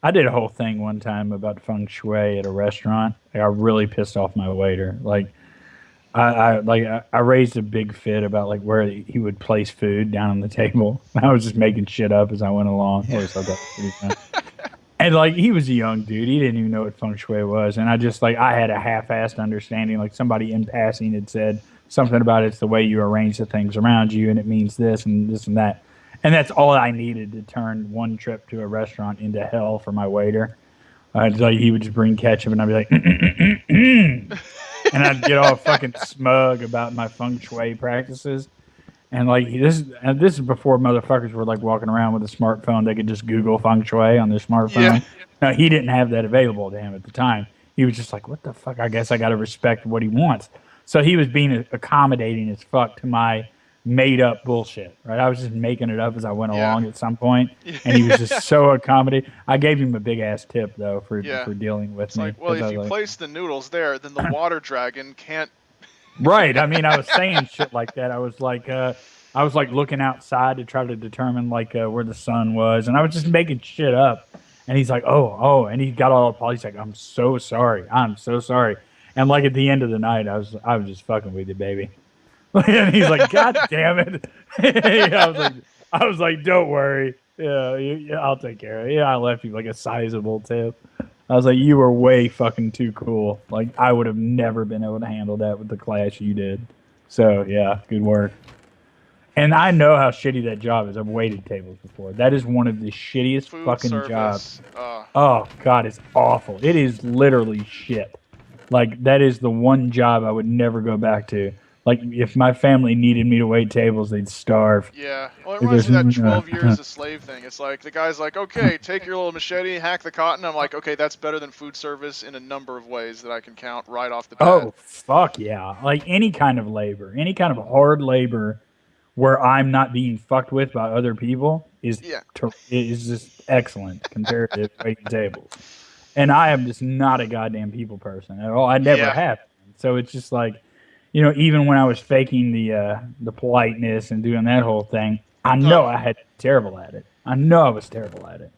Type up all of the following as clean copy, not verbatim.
I did a whole thing one time about feng shui at a restaurant. Like, I really pissed off my waiter. Like I raised a big fit about like where he would place food down on the table. I was just making shit up as I went along. I Yeah. always thought that was pretty fun. And like he was a young dude, he didn't even know what feng shui was, and I just like I had a half-assed understanding. Like somebody in passing had said something about it's the way you arrange the things around you, and it means this and that, and that's all I needed to turn one trip to a restaurant into hell for my waiter. Like he would just bring ketchup, and I'd be like, and I'd get all fucking smug about my feng shui practices. And this is before motherfuckers were like walking around with a smartphone. They could just Google feng shui on their Yeah. smartphone. No, he didn't have that available to him at the time. He was just like, "What the fuck? I guess I got to respect what he wants." So he was being accommodating as fuck to my made up bullshit. Right? I was just making it up as I went Yeah. along at some point, and he was just so accommodating. I gave him a big ass tip though for Yeah. for dealing with It's me like, well, because I if was you like, place the noodles there, then the water dragon can't. right. I mean, I was saying shit like that. I was like looking outside to try to determine like where the sun was, and I was just making shit up. And he's like, oh, and he got all appalled. He's like, I'm so sorry, I'm so sorry. And like at the end of the night, I was just fucking with you, baby. And he's like, God damn it. Yeah, I was like, don't worry. Yeah, yeah, I'll take care of it. Yeah, I left you like a sizable tip. I was like, you were way fucking too cool. Like, I would have never been able to handle that with the class you did. So, yeah, good work. And I know how shitty that job is. I've waited tables before. That is one of the shittiest Food fucking jobs. service. Oh, God, it's awful. It is literally shit. Like, that is the one job I would never go back to. Like, if my family needed me to wait tables, they'd starve. Yeah. Well, it reminds There's, me of that 12 years a slave thing. It's like the guy's like, okay, take your little machete, hack the cotton. I'm like, okay, that's better than food service in a number of ways that I can count right off the bat. oh, fuck yeah. Like, any kind of labor, any kind of hard labor where I'm not being fucked with by other people Yeah. is just excellent compared to waiting tables. And I am just not a goddamn people person at all. I never Yeah. have. So it's just like, even when I was faking the politeness and doing that whole thing, I know Uh, I had terrible at it. I know I was terrible at it.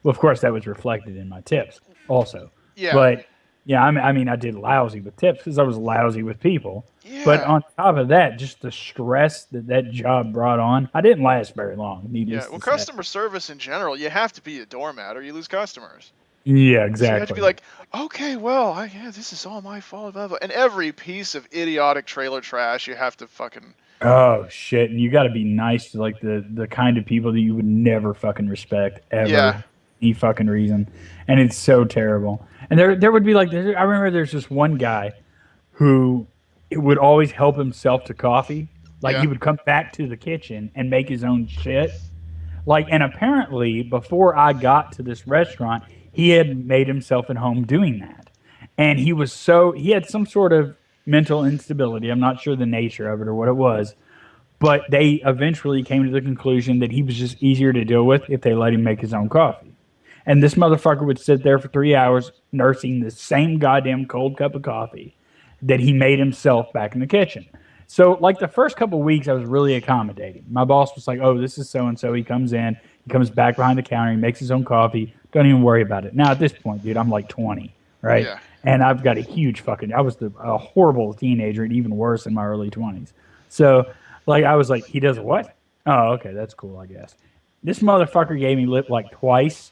Well, of course, that was reflected in my tips also. yeah. But yeah, I mean, I did lousy with tips because I was lousy with people. But Yeah. on top of that, just the stress that that job brought on, I didn't last very long, Yeah. needless Well, to say. customer service in general, you have to be a doormat or you lose customers. Yeah, So you have to be exactly. like, okay, well, yeah, this is all my fault. Blah, blah. And every piece of idiotic trailer trash, you have to fucking. Oh shit! And you got to be nice to like the kind of people that you would never fucking respect Yeah. ever, any fucking reason, and it's so terrible. And there would be like I remember there's this one guy who would always help himself to coffee. Like Yeah. he would come back to the kitchen and make his own shit. Like, and apparently before I got to this restaurant, he had made himself at home doing that, and he had some sort of mental instability. I'm not sure the nature of it or what it was, but they eventually came to the conclusion that he was just easier to deal with if they let him make his own coffee. And this motherfucker would sit there for 3 hours nursing the same goddamn cold cup of coffee that he made himself back in the kitchen. So, like the first couple of weeks, I was really accommodating. My boss was like, "Oh, this is so and so." He comes in, he comes back behind the counter, he makes his own coffee. Don't even worry about it. Now, at this point, dude, I'm like 20, right? Yeah. And I've got a huge fucking. I was a horrible teenager, and even worse in my early 20s. So, like, I was like, "He does what?" Oh, okay, that's cool, I guess. This motherfucker gave me lip like twice,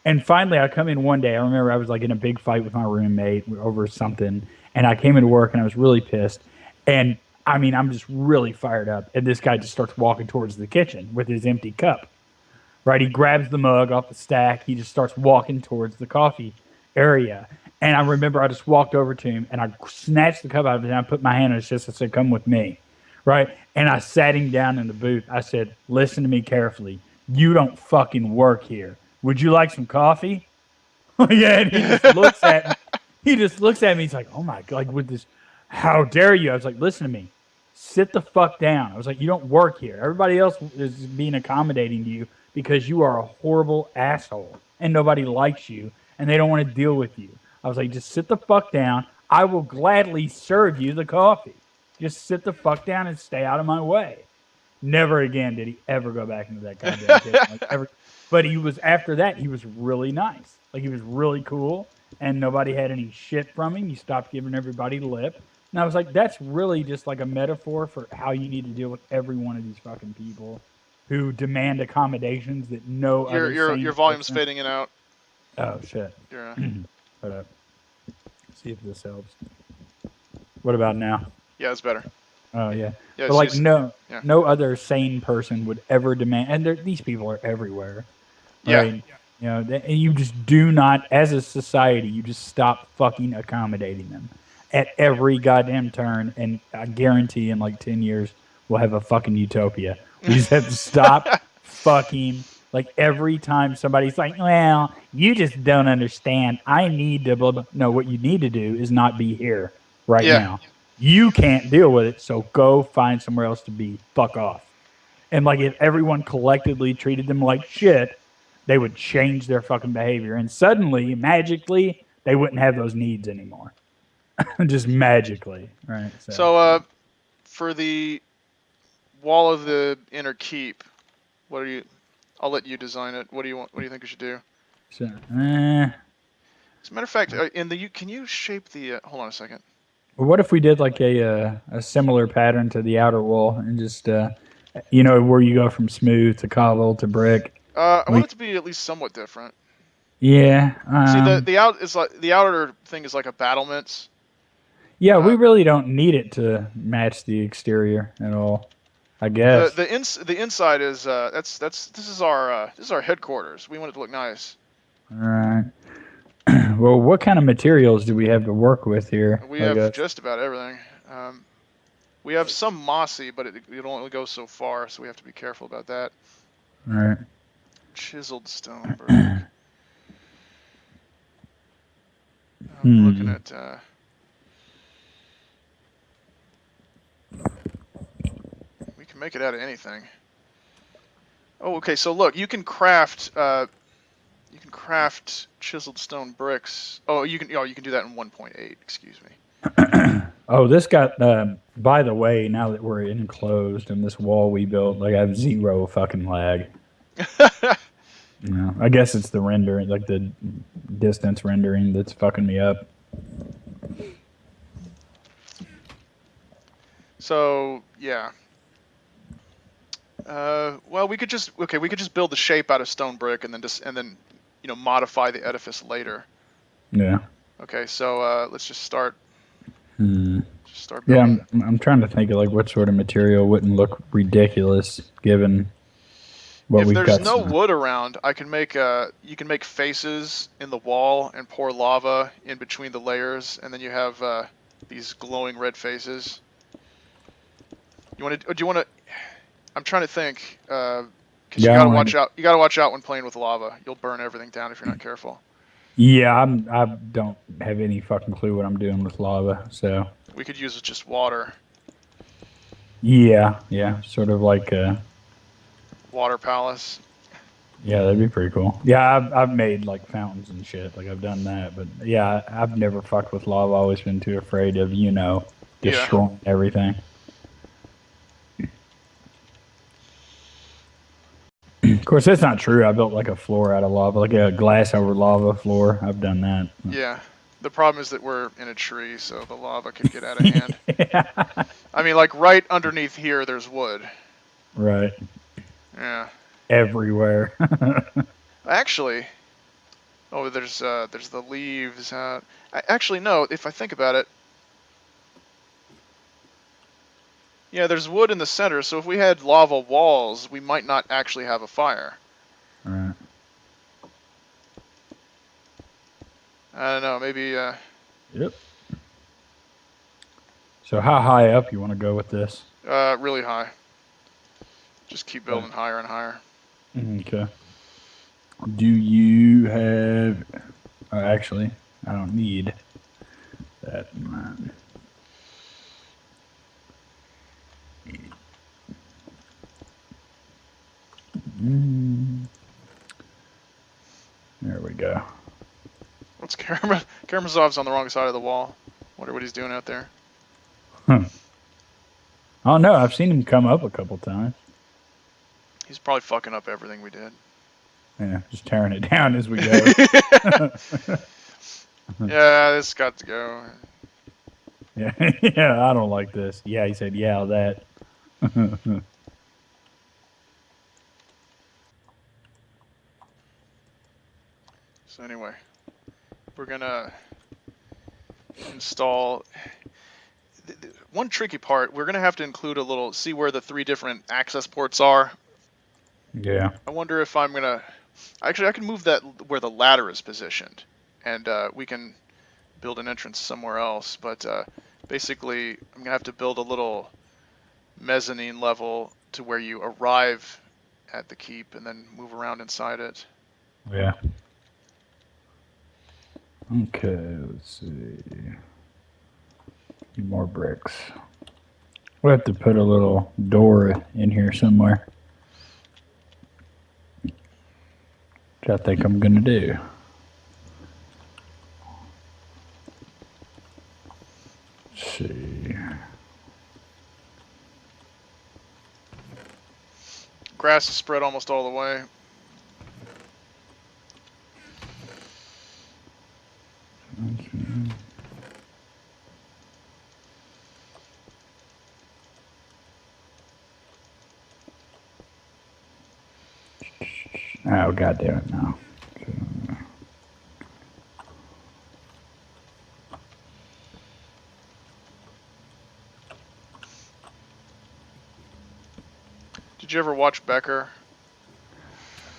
and finally, I come in one day. I remember I was like in a big fight with my roommate over something, and I came into work and I was really pissed. And I mean, I'm just really fired up. And this guy just starts walking towards the kitchen with his empty cup. Right? He grabs the mug off the stack. He just starts walking towards the coffee area. And I remember I just walked over to him and I snatched the cup out of his hand. I put my hand on his chest. I said, "Come with me." Right? And I sat him down in the booth. I said, "Listen to me carefully. You don't fucking work here. Would you like some coffee?" Yeah, and he just looks at me. He just looks at me. He's like, "Oh my god!" Like with this, "How dare you?" I was like, "Listen to me. Sit the fuck down." I was like, "You don't work here. Everybody else is being accommodating to you because you are a horrible asshole and nobody likes you and they don't want to deal with you." I was like, "Just sit the fuck down. I will gladly serve you the coffee. Just sit the fuck down and stay out of my way." Never again did he ever go back into that goddamn kitchen. Like ever, But he was after that. He was really nice. Like he was really cool, and nobody had any shit from him. He stopped giving everybody lip. And I was like, that's really just like a metaphor for how you need to deal with every one of these fucking people who demand accommodations that no other Your sane volume's person. fading in and out. Oh shit! Yeah. Hold up. See if this helps. What about now? Yeah, it's better. Oh yeah, Yeah, but like yeah. no other sane person would ever demand. And these people are everywhere, Yeah. right? You know, and you just do not, as a society, you just stop fucking accommodating them at every goddamn turn. And I guarantee in like 10 years we'll have a fucking utopia. We just have to stop fucking. Like every time somebody's like, "Well, you just don't understand. I need to blah blah." No, what you need to do is not be here right Yeah. now. You can't deal with it, so go find somewhere else to be. Fuck off. And like if everyone collectively treated them like shit, they would change their fucking behavior. And suddenly, magically, they wouldn't have those needs anymore. Just magically. Right. So So, for the wall of the inner keep, what are you? I'll let you design it. What do you want? What do you think we should do? so As a matter of fact, can you shape the? Hold on a second. what if we did like a similar pattern to the outer wall and just where you go from smooth to cobble to brick. I We want it to be at least somewhat different. yeah. See, the outer thing is like a battlements. Yeah, we Uh, really don't need it to match the exterior at all. I guess. the inside is this is our headquarters. We want it to look nice. All right. Well, what kind of materials do we have to work with here? We Like have a just about everything. We have some mossy, but it only goes so far, so we have to be careful about that. all right. Chiseled stone brick. I'm looking at. We can make it out of anything. Oh, okay. So look, you can craft. You can craft chiseled stone bricks. Oh, you can. Oh, you can do that in 1.8. Excuse me. Oh, this got. By the way, now that we're enclosed in this wall we built, like I have zero fucking lag. I guess it's the rendering, like the distance rendering, that's fucking me up. So yeah. Well, we could just build the shape out of stone brick and then modify the edifice later. Yeah. Okay, so let's just start. Hmm. Just start Yeah, building. I'm trying to think of like what sort of material wouldn't look ridiculous given what If we've there's got. no wood around, I can make you can make faces in the wall and pour lava in between the layers, and then you have these glowing red faces. You want to? Do you want to? I'm trying to think, because you Yeah, I gotta don't watch have, out. You gotta watch out when playing with lava. You'll burn everything down if you're not careful. yeah, I don't have any fucking clue what I'm doing with lava. So We could use just water. yeah, sort of like Water palace. yeah, that'd be pretty cool. Yeah, I've made like fountains and shit. Like I've done that, but yeah, I've never fucked with lava. I've always been too afraid of Yeah. destroying everything. Of course, that's not true. I built like a floor out of lava, like a glass over lava floor. I've done that. Yeah. The problem is that we're in a tree, so the lava could get out of hand. Yeah. I mean, like right underneath here, there's wood. Right. Yeah. Everywhere. Actually, oh, there's the leaves. Actually, no. If I think about it, yeah, there's wood in the center. So if we had lava walls, we might not actually have a fire. Right. I don't know. Maybe. Yep. So how high up you want to go with this? Really high. Just keep building higher and higher. Okay. Do you have? Actually, I don't need that in mind. There we go. What's Karamazov's on the wrong side of the wall. Wonder what he's doing out there. Oh no, I've seen him come up a couple times. He's probably fucking up everything we did. Yeah, just tearing it down as we go. Yeah, this got to go. Yeah, yeah, I don't like this. Yeah, he said, yeah, that. So anyway, we're gonna install. One tricky part, we're gonna have to include a little, see where the 3 different access ports are. Yeah. I wonder if I'm gonna. Actually, I can move that where the ladder is positioned, and we can build an entrance somewhere else. But basically, I'm gonna have to build a little mezzanine level to where you arrive at the keep and then move around inside it. Yeah. Okay, let's see. Few more bricks. We have to put a little door in here somewhere. Which I think I'm gonna do. Let's see. Grass is spread almost all the way. Okay. Oh, God damn it now. Did you ever watch Becker?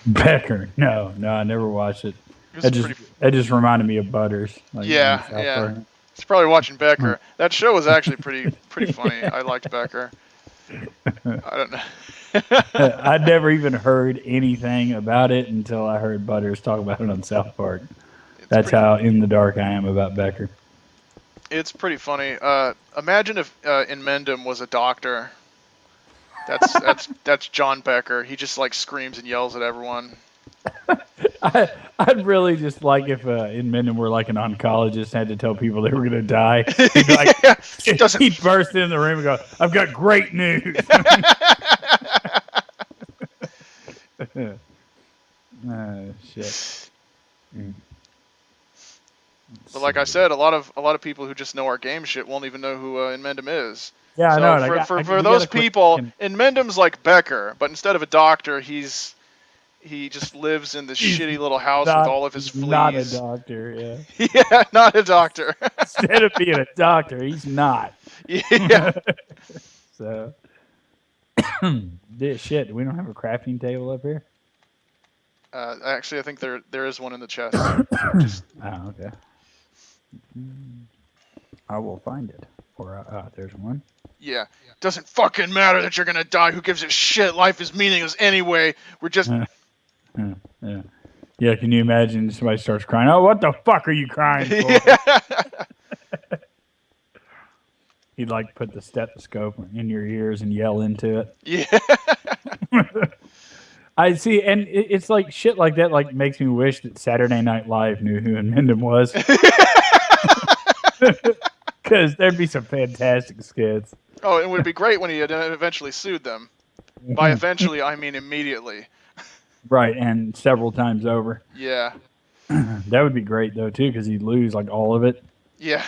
Becker. No, I never watched it. That just reminded me of Butters. Like yeah. He's probably watching Becker. That show was actually pretty funny. I liked Becker. I don't know. I'd never even heard anything about it until I heard Butters talk about it on South Park. That's how in the dark I am about Becker. It's pretty funny. Imagine if Inmendum was a doctor. That's John Becker. He just like screams and yells at everyone. I'd really just like if Inmendum were like an oncologist, had to tell people they were going to die. He'd be like, he'd burst in the room and go, "I've got great news." Shit. But like I said, a lot of people who just know our game shit won't even know who Inmendum is. Yeah, so I know. For those people, Inmendum's like Becker, but instead of a doctor, he just lives in this shitty little house with all of his fleas. Not a doctor, yeah. Yeah, not a doctor. Instead of being a doctor, he's not. Yeah. So, shit, we don't have a crafting table up here? Actually, I think there is one in the chest. Oh, okay. I will find it. Or there's one. Yeah. Doesn't fucking matter that you're gonna die. Who gives a shit? Life is meaningless anyway. We're just. Yeah. Yeah. Can you imagine somebody starts crying? Oh, what the fuck are you crying for? Yeah. He'd like put the stethoscope in your ears and yell into it. Yeah. I see, and it's like shit like that. Like makes me wish that Saturday Night Live knew who Inmendum was, because there'd be some fantastic skits. Oh, it would be great when he had eventually sued them. By eventually, I mean immediately. Right, and several times over. Yeah. That would be great though too, because he'd lose like all of it. Yeah.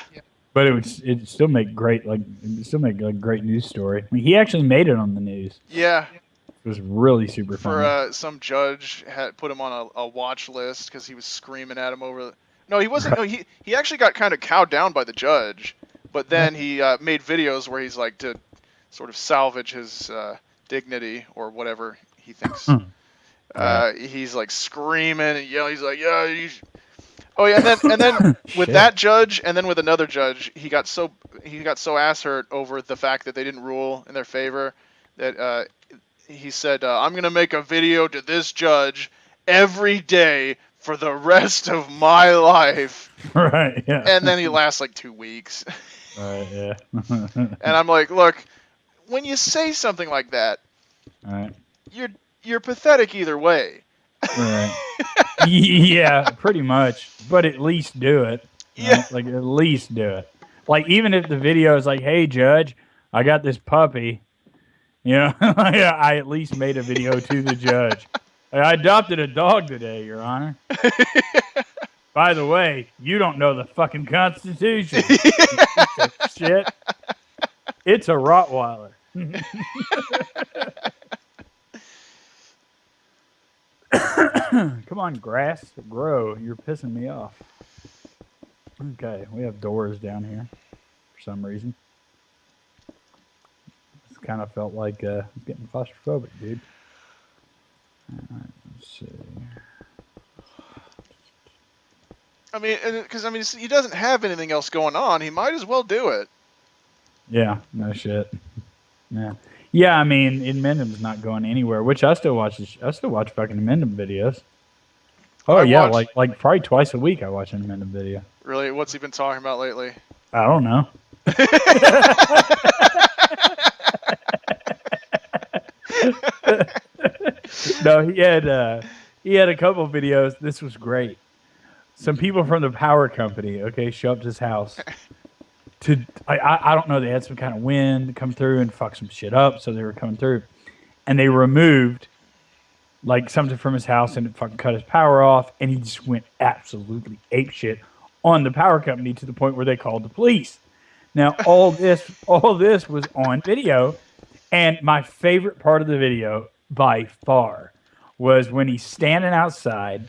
But it'd still make great great news story. I mean, he actually made it on the news. Yeah. It was really super funny. For some judge had put him on a watch list because he was screaming at him over. No, he wasn't. No, he actually got kind of cowed down by the judge, but then he made videos where he's like to sort of salvage his dignity or whatever he thinks. He's like screaming and yelling. He's like, "Yeah, you." Oh yeah, and then with that judge, and then with another judge, he got so ass hurt over the fact that they didn't rule in their favor that he said, "I'm gonna make a video to this judge every day for the rest of my life." Right. Yeah. And then he lasts like 2 weeks. Right. Yeah. And I'm like, look, when you say something like that, right. You're pathetic either way. Right. Yeah, pretty much. But at least do it. Right? Yeah. Like at least do it. Like even if the video is like, "Hey judge, I got this puppy," you know, I at least made a video to the judge. I adopted a dog today, Your Honor. By the way, you don't know the fucking Constitution. You piece of shit. It's a Rottweiler. Come on, grass, grow. You're pissing me off. Okay, we have doors down here for some reason. It's kind of felt like getting claustrophobic, dude. All right, let's see. I mean, because he doesn't have anything else going on. He might as well do it. Yeah, no shit. Yeah, yeah. I mean, Inmendum's not going anywhere. Which I still watch. I still watch fucking Inmendum videos. Oh yeah, like probably twice a week I watch an Inmendum video. Really? What's he been talking about lately? I don't know. No, he had a couple of videos. This was great. Some people from the power company, okay, show up to his house. I don't know. They had some kind of wind come through and fuck some shit up, so they were coming through, and they removed like something from his house and it fucking cut his power off, and he just went absolutely apeshit on the power company to the point where they called the police. Now all this was on video, and my favorite part of the video by far was when he's standing outside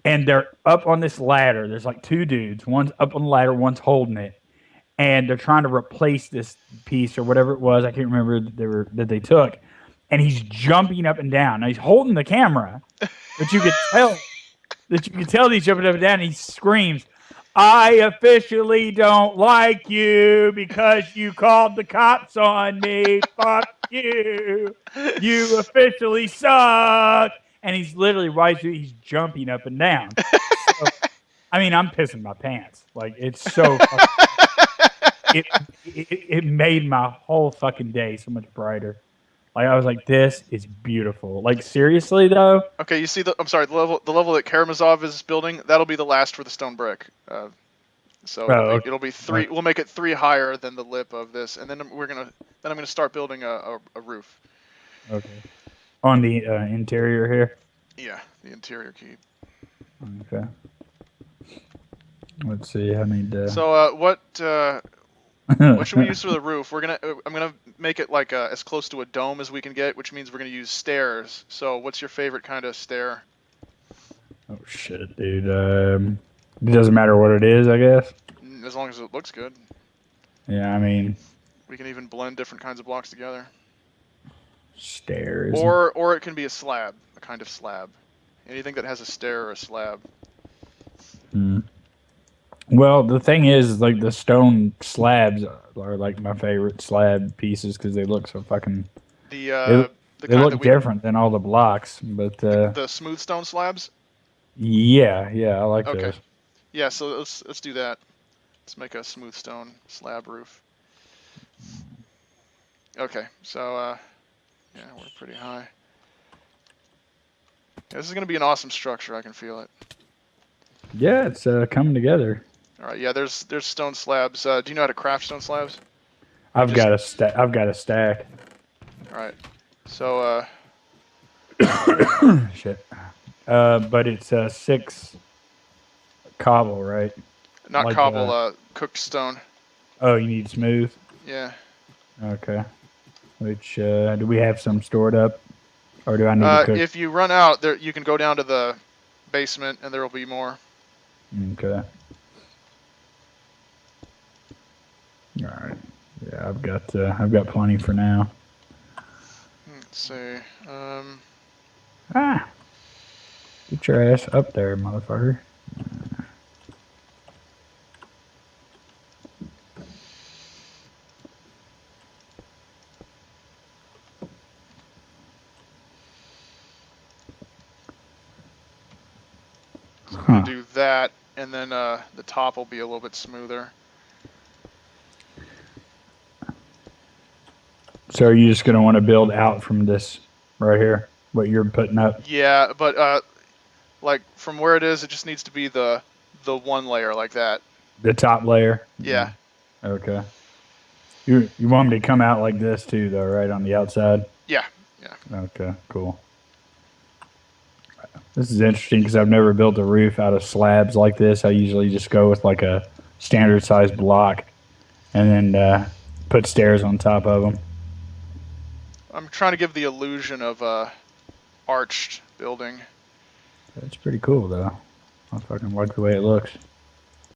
and they're up on this ladder. There's like two dudes. One's up on the ladder, one's holding it. And they're trying to replace this piece or whatever it was. I can't remember that they took. And he's jumping up and down. Now he's holding the camera, but you could tell that he's jumping up and down. And he screams, "I officially don't like you because you called the cops on me. Fuck you. You officially suck." And he's literally he's jumping up and down. So, I mean, I'm pissing my pants. Like, it's so it made my whole fucking day so much brighter. Like, I was like, this is beautiful. Like, seriously though. Okay, you see the level that Karamazov is building, that'll be the last for the stone brick. It'll be 3. We'll make it 3 higher than the lip of this, and then I'm gonna start building a roof. Okay. On the interior here. Yeah, the interior keep. Okay. Let's see. I need to. So what should we use for the roof? I'm gonna make it like as close to a dome as we can get, which means we're gonna use stairs. So what's your favorite kind of stair? Oh shit, dude. It doesn't matter what it is, I guess. As long as it looks good. Yeah, I mean. We can even blend different kinds of blocks together. Stairs. Or it can be a slab, a kind of slab. Anything that has a stair or a slab. Hmm. Well, the thing is, like, the stone slabs are like my favorite slab pieces because they look so fucking. They look different than all the blocks, but the smooth stone slabs. Yeah, I like those. Yeah, so let's do that. Let's make a smooth stone slab roof. Okay, so yeah, we're pretty high. Yeah, this is gonna be an awesome structure. I can feel it. Yeah, it's coming together. All right, yeah. There's stone slabs. Do you know how to craft stone slabs? I've got a stack. All right. So shit. But it's 6 cobble, right? Not like, cobble. Cooked stone. Oh, you need smooth. Yeah. Okay. Which do we have some stored up, or do I need to cook? If you run out, there you can go down to the basement, and there will be more. Okay. All right. Yeah, I've got plenty for now. Let's see. Get your ass up there, motherfucker. Do that, and then the top will be a little bit smoother. So are you just going to want to build out from this right here, what you're putting up? Yeah, but like from where it is, it just needs to be the one layer like that. The top layer? Yeah. Okay. You want me to come out like this too, though, right on the outside? Yeah. Okay, cool. This is interesting because I've never built a roof out of slabs like this. I usually just go with like a standard size block and then put stairs on top of them. I'm trying to give the illusion of a arched building. It's pretty cool though. I fucking like the way it looks.